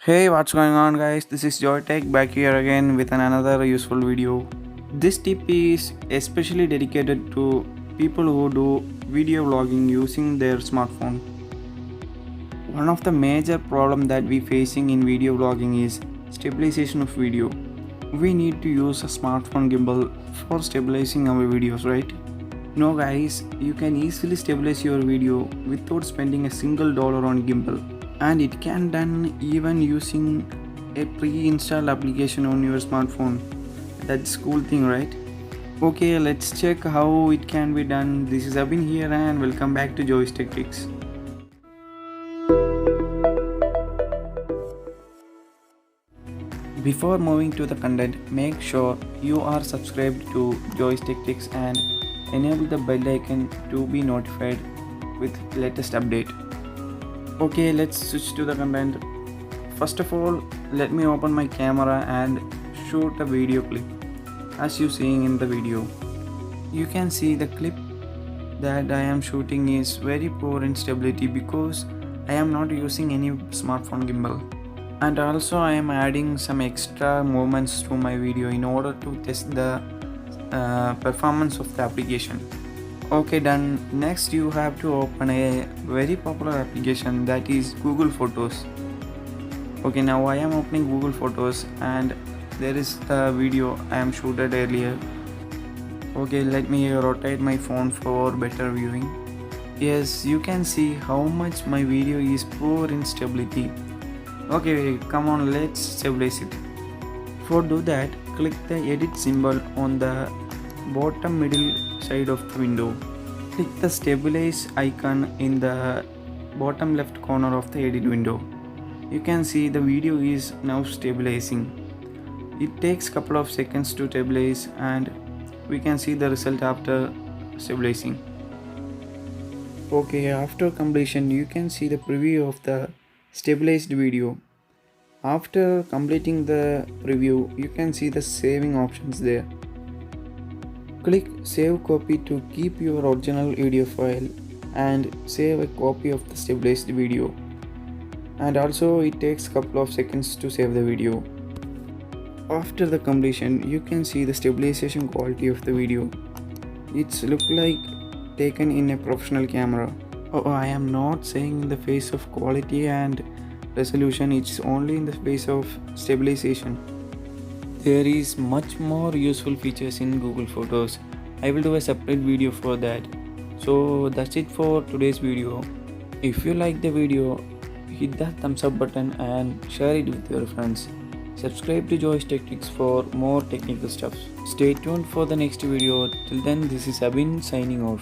Hey, what's going on, guys? This is JoyTech back here again with another useful video. This tip is especially dedicated to people who do video vlogging using their smartphone. One of the major problems that we facing in video vlogging is stabilization of video. We need to use a smartphone gimbal for stabilizing our videos, right? No, guys, you can easily stabilize your video without spending a single dollar on gimbal, and it can done even using a pre-installed application on your smartphone. That's cool thing, right? Okay, let's check how it can be done. This is Abin here and welcome back to Joystick Tricks. Before moving to the content, make sure you are subscribed to Joystick Tricks and enable the bell icon to be notified with latest update. Okay, let's switch to the content. First of all, let me open my camera and shoot a video clip. As you seeing in the video, you can see the clip that I am shooting is very poor in stability because I am not using any smartphone gimbal. And also I am adding some extra movements to my video in order to test the performance of the application. Okay, done. Next you have to open a very popular application, that is Google Photos. Okay, now I am opening Google Photos and there is the video I am shooted earlier. Okay, let me rotate my phone for better viewing. Yes, you can see how much my video is poor in stability. Okay, come on, let's stabilize it. For do that, click the edit symbol on the bottom middle side of the window. Click the stabilize icon in the bottom left corner of the edit window. You can see the video is now stabilizing. It takes couple of seconds to stabilize and we can see the result after stabilizing. Okay, after completion you can see the preview of the stabilized video. After completing the preview, you can see the saving options there. Click save copy to keep your original video file and save a copy of the stabilized video. And also it takes a couple of seconds to save the video. After the completion, you can see the stabilization quality of the video. It's look like taken in a professional camera. Oh, I am not saying in the face of quality and resolution, it's only in the face of stabilization. There is much more useful features in Google Photos. I will do a separate video for that. So that's it for today's video. If you like the video, hit that thumbs up button and share it with your friends. Subscribe to Joystick Tricks for more technical stuff. Stay tuned for the next video. Till then, this is Abin signing off.